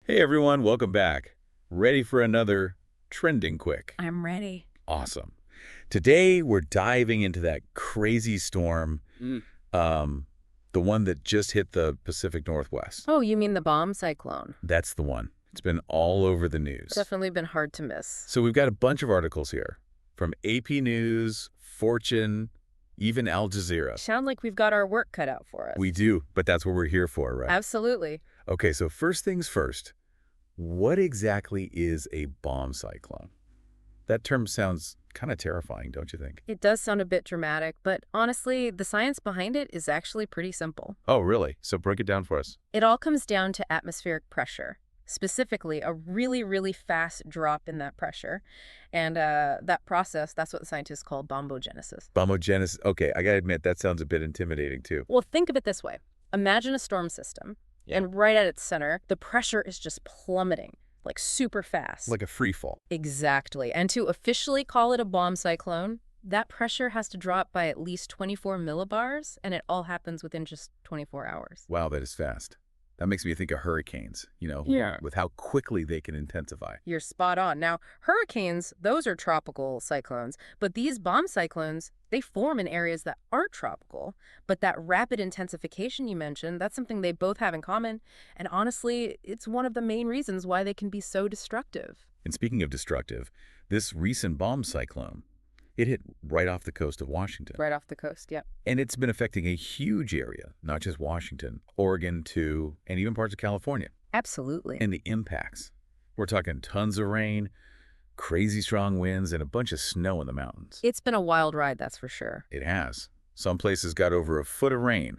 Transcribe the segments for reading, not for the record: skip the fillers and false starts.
Hey everyone, welcome back. Ready for another Trending Quick? I'm ready. Awesome. Today we're diving into that crazy storm, Mm. um, the one that just hit the Pacific Northwest. Oh, you mean the bomb cyclone? That's the one. It's been all over the news. Definitely been hard to miss. So we've got a bunch of articles here, from AP News, Fortune, even Al Jazeera. Sound like we've got our work cut out for us. We do, but that's what we're here for, right? Absolutely. Okay, so first things first, what exactly is a bomb cyclone? That term sounds kind of terrifying, don't you think? It does sound a bit dramatic, but honestly, the science behind it is actually pretty simple. Oh, really? So break it down for us. It all comes down to atmospheric pressure, specifically a really, really fast drop in that pressure. And that process, that's what the scientists call bombogenesis. Bombogenesis. Okay, I gotta admit, that sounds a bit intimidating, too. Well, think of it this way. Imagine a storm system, and right at its center, the pressure is just plummeting, like super fast. Like a free fall. Exactly. And to officially call it a bomb cyclone, that pressure has to drop by at least 24 millibars, and it all happens within just 24 hours. Wow, that is fast. That makes me think of hurricanes, Yeah. with how quickly they can intensify. You're spot on. Now, hurricanes, those are tropical cyclones, but these bomb cyclones, they form in areas that aren't tropical. But that rapid intensification you mentioned, that's something they both have in common. And honestly, it's one of the main reasons why they can be so destructive. And speaking of destructive, this recent bomb cyclone, it hit right off the coast of Washington. Right off the coast, yep. And it's been affecting a huge area, not just Washington, Oregon too, and even parts of California. Absolutely. And the impacts. We're talking tons of rain, crazy strong winds, and a bunch of snow in the mountains. It's been a wild ride, that's for sure. It has. Some places got over a foot of rain.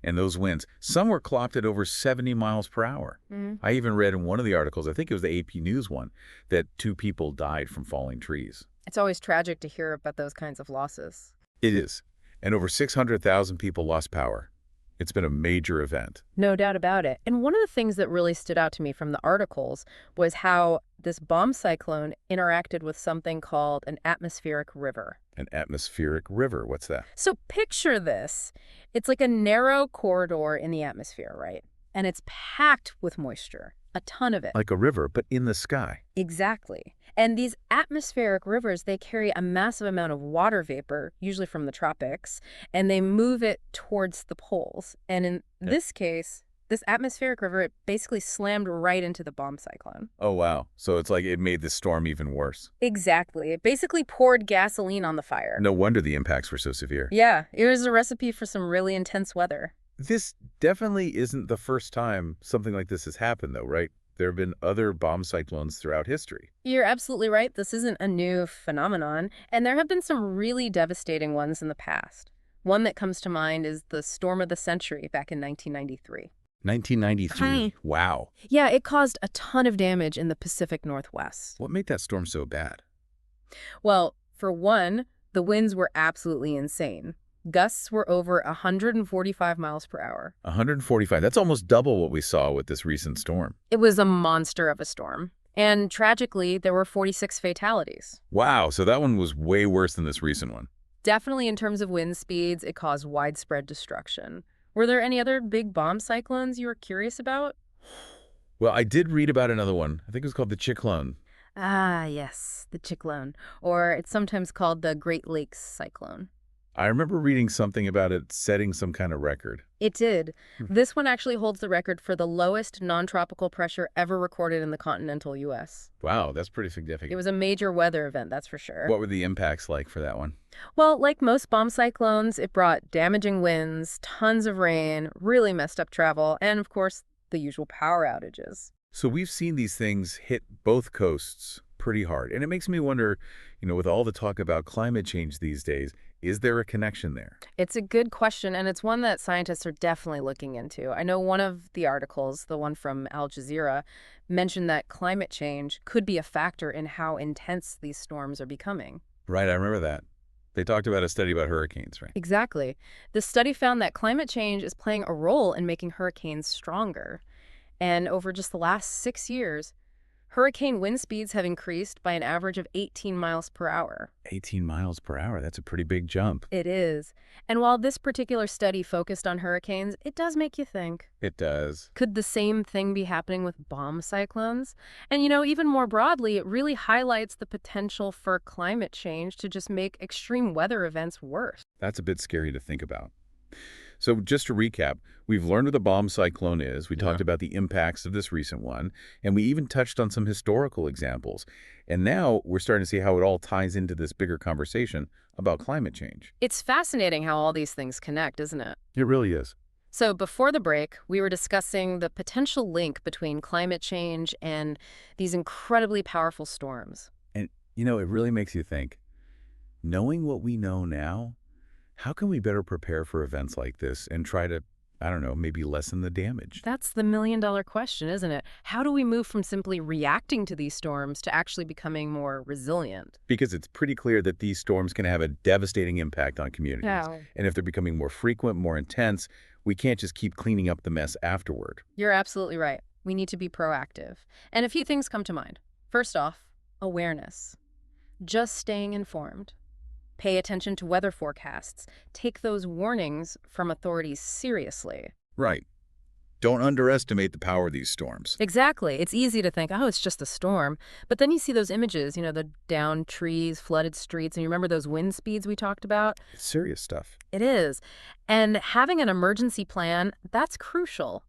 And those winds, some were clocked at over 70 miles per hour. I even read in one of the articles, I think it was the AP News one, that 2 people died from falling trees. It's always tragic to hear about those kinds of losses. It is. And over 600,000 people lost power. It's been a major event. No doubt about it. And one of the things that really stood out to me from the articles was how this bomb cyclone interacted with something called an atmospheric river. An atmospheric river, what's that? So picture this. It's like a narrow corridor in the atmosphere, right? And it's packed with moisture, a ton of it. Like a river, but in the sky. Exactly. And these atmospheric rivers, they carry a massive amount of water vapor, usually from the tropics, and they move it towards the poles. And in this case, this atmospheric river, it basically slammed right into the bomb cyclone. Oh, wow. So it's like it made the storm even worse. Exactly. It basically poured gasoline on the fire. No wonder the impacts were so severe. Yeah, it was a recipe for some really intense weather. This definitely isn't the first time something like this has happened, though, right? There have been other bomb cyclones throughout history. You're absolutely right. This isn't a new phenomenon, and there have been some really devastating ones in the past. One that comes to mind is the storm of the century back in 1993. 1993. Wow. Yeah, it caused a ton of damage in the Pacific Northwest. What made that storm so bad? Well, for one, the winds were absolutely insane. Gusts were over 145 miles per hour. 145. That's almost double what we saw with this recent storm. It was a monster of a storm. And tragically, there were 46 fatalities. Wow, so that one was way worse than this recent one. Definitely in terms of wind speeds, it caused widespread destruction. Were there any other big bomb cyclones you were curious about? Well, I did read about another one. I think it was called the Cyclone. Ah, yes, the Cyclone, or it's sometimes called the Great Lakes Cyclone. I remember reading something about it setting some kind of record. It did. This one actually holds the record for the lowest non-tropical pressure ever recorded in the continental U.S. Wow, that's pretty significant. It was a major weather event, that's for sure. What were the impacts like for that one? Well, like most bomb cyclones, it brought damaging winds, tons of rain, really messed up travel, and of course, the usual power outages. So we've seen these things hit both coasts pretty hard. And it makes me wonder, with all the talk about climate change these days, is there a connection there? It's a good question, and it's one that scientists are definitely looking into. I know one of the articles, the one from Al Jazeera, mentioned that climate change could be a factor in how intense these storms are becoming. Right, I remember that. They talked about a study about hurricanes, right? Exactly. The study found that climate change is playing a role in making hurricanes stronger. And over just the last 6 years, Hurricane wind speeds have increased by an average of 18 miles per hour. 18 miles per hour. That's a pretty big jump. It is. And while this particular study focused on hurricanes, it does make you think. It does. Could the same thing be happening with bomb cyclones? And even more broadly, it really highlights the potential for climate change to just make extreme weather events worse. That's a bit scary to think about. So just to recap, we've learned what a bomb cyclone is. We talked about the impacts of this recent one, and we even touched on some historical examples. And now we're starting to see how it all ties into this bigger conversation about climate change. It's fascinating how all these things connect, isn't it? It really is. So before the break, we were discussing the potential link between climate change and these incredibly powerful storms. And, it really makes you think, knowing what we know now, how can we better prepare for events like this and try to, I don't know, maybe lessen the damage? That's the million-dollar question, isn't it? How do we move from simply reacting to these storms to actually becoming more resilient? Because it's pretty clear that these storms can have a devastating impact on communities. Yeah. And if they're becoming more frequent, more intense, we can't just keep cleaning up the mess afterward. You're absolutely right. We need to be proactive. And a few things come to mind. First off, awareness. Just staying informed. Pay attention to weather forecasts. Take those warnings from authorities seriously. Right. Don't underestimate the power of these storms. Exactly. It's easy to think, oh, it's just a storm. But then you see those images, the downed trees, flooded streets, and you remember those wind speeds we talked about? It's serious stuff. It is. And having an emergency plan, that's crucial.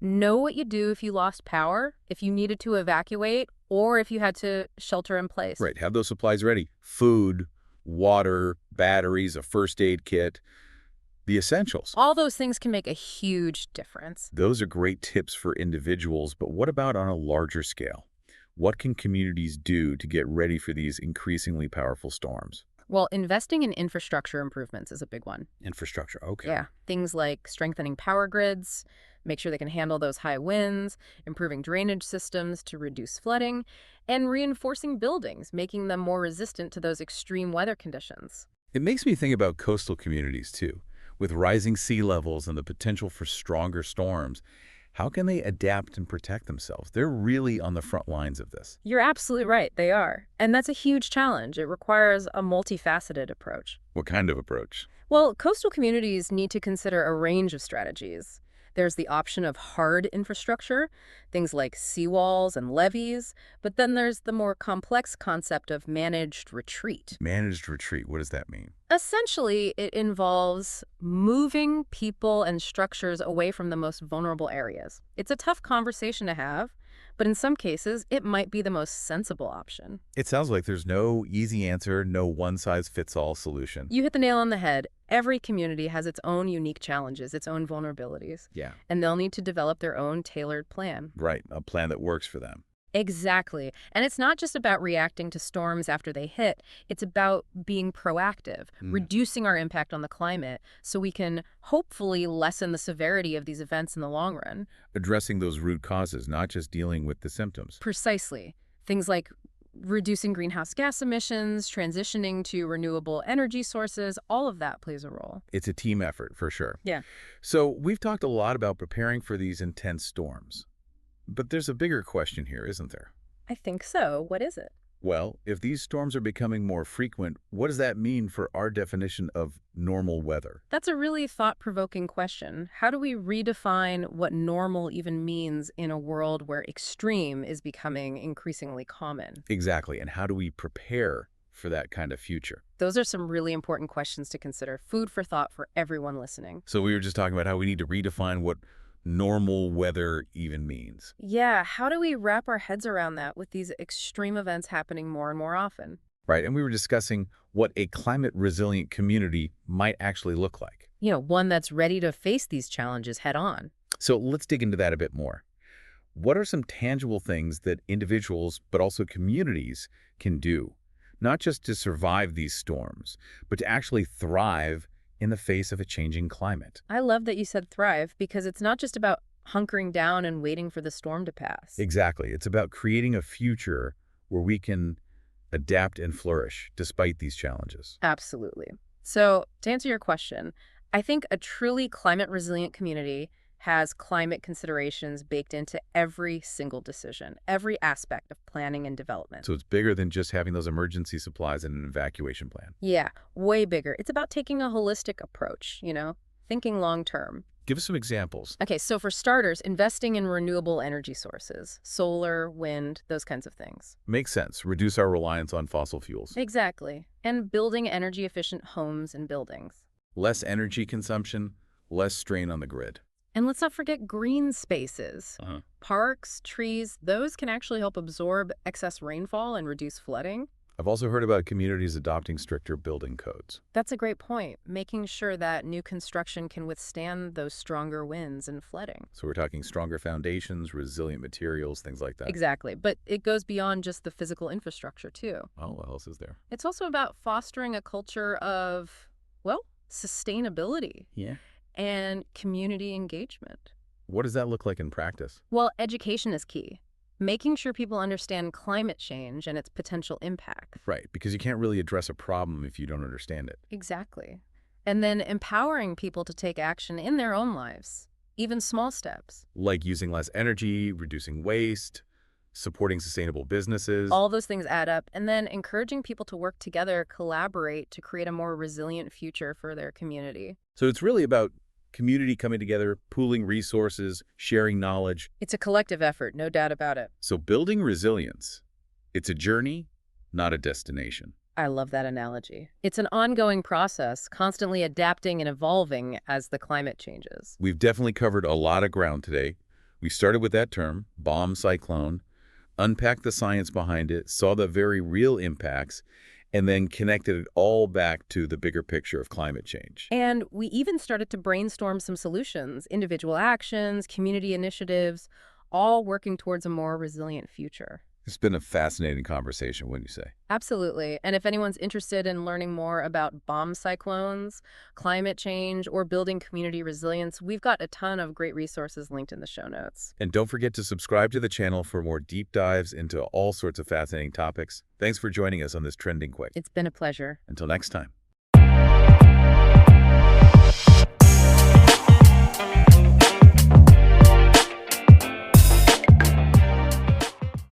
Know what you do if you lost power, if you needed to evacuate, or if you had to shelter in place. Right. Have those supplies ready. Food, water, batteries, a first aid kit, the essentials. All those things can make a huge difference. Those are great tips for individuals, but what about on a larger scale? What can communities do to get ready for these increasingly powerful storms? Well, investing in infrastructure improvements is a big one. Infrastructure, okay. Yeah, things like strengthening power grids, make sure they can handle those high winds, improving drainage systems to reduce flooding, and reinforcing buildings, making them more resistant to those extreme weather conditions. It makes me think about coastal communities, too. With rising sea levels and the potential for stronger storms, how can they adapt and protect themselves? They're really on the front lines of this. You're absolutely right, they are. And that's a huge challenge. It requires a multifaceted approach. What kind of approach? Well, coastal communities need to consider a range of strategies. There's the option of hard infrastructure, things like seawalls and levees, but then there's the more complex concept of managed retreat. Managed retreat, what does that mean? Essentially, it involves moving people and structures away from the most vulnerable areas. It's a tough conversation to have, but in some cases, it might be the most sensible option. It sounds like there's no easy answer, no one-size-fits-all solution. You hit the nail on the head. Every community has its own unique challenges, its own vulnerabilities. Yeah. And they'll need to develop their own tailored plan. Right, a plan that works for them. Exactly. And it's not just about reacting to storms after they hit. It's about being proactive, reducing our impact on the climate so we can hopefully lessen the severity of these events in the long run. Addressing those root causes, not just dealing with the symptoms. Precisely. Things like reducing greenhouse gas emissions, transitioning to renewable energy sources, all of that plays a role. It's a team effort, for sure. Yeah. So we've talked a lot about preparing for these intense storms. But there's a bigger question here, isn't there? I think so. What is it? Well, if these storms are becoming more frequent, what does that mean for our definition of normal weather? That's a really thought-provoking question. How do we redefine what normal even means in a world where extreme is becoming increasingly common? Exactly. And how do we prepare for that kind of future? Those are some really important questions to consider. Food for thought for everyone listening. So we were just talking about how we need to redefine what normal weather even means. Yeah, how do we wrap our heads around that with these extreme events happening more and more often? Right, and we were discussing what a climate-resilient community might actually look like. One that's ready to face these challenges head on. So let's dig into that a bit more. What are some tangible things that individuals, but also communities, can do, not just to survive these storms, but to actually thrive in the face of a changing climate? I love that you said thrive, because it's not just about hunkering down and waiting for the storm to pass. Exactly. It's about creating a future where we can adapt and flourish despite these challenges. Absolutely. So to answer your question, I think a truly climate-resilient community has climate considerations baked into every single decision, every aspect of planning and development. So it's bigger than just having those emergency supplies and an evacuation plan. Yeah, way bigger. It's about taking a holistic approach, thinking long term. Give us some examples. Okay, so for starters, investing in renewable energy sources, solar, wind, those kinds of things. Makes sense. Reduce our reliance on fossil fuels. Exactly. And building energy-efficient homes and buildings. Less energy consumption, less strain on the grid. And let's not forget green spaces. Parks, trees, those can actually help absorb excess rainfall and reduce flooding. I've also heard about communities adopting stricter building codes. That's a great point, making sure that new construction can withstand those stronger winds and flooding. So we're talking stronger foundations, resilient materials, things like that. Exactly, but it goes beyond just the physical infrastructure, too. Oh, what else is there? It's also about fostering a culture of, well, sustainability. Yeah. And community engagement. What does that look like in practice? Well, education is key. Making sure people understand climate change and its potential impact. Right, because you can't really address a problem if you don't understand it. Exactly. And then empowering people to take action in their own lives, even small steps. Like using less energy, reducing waste, supporting sustainable businesses. All those things add up. And then encouraging people to work together, collaborate to create a more resilient future for their community. So it's really about community coming together, pooling resources, sharing knowledge. It's a collective effort, no doubt about it. So building resilience, it's a journey, not a destination. I love that analogy. It's an ongoing process, constantly adapting and evolving as the climate changes. We've definitely covered a lot of ground today. We started with that term, bomb cyclone, unpacked the science behind it, saw the very real impacts, and then connected it all back to the bigger picture of climate change. And we even started to brainstorm some solutions, individual actions, community initiatives, all working towards a more resilient future. It's been a fascinating conversation, wouldn't you say? Absolutely. And if anyone's interested in learning more about bomb cyclones, climate change, or building community resilience, we've got a ton of great resources linked in the show notes. And don't forget to subscribe to the channel for more deep dives into all sorts of fascinating topics. Thanks for joining us on this Trending Quick. It's been a pleasure. Until next time.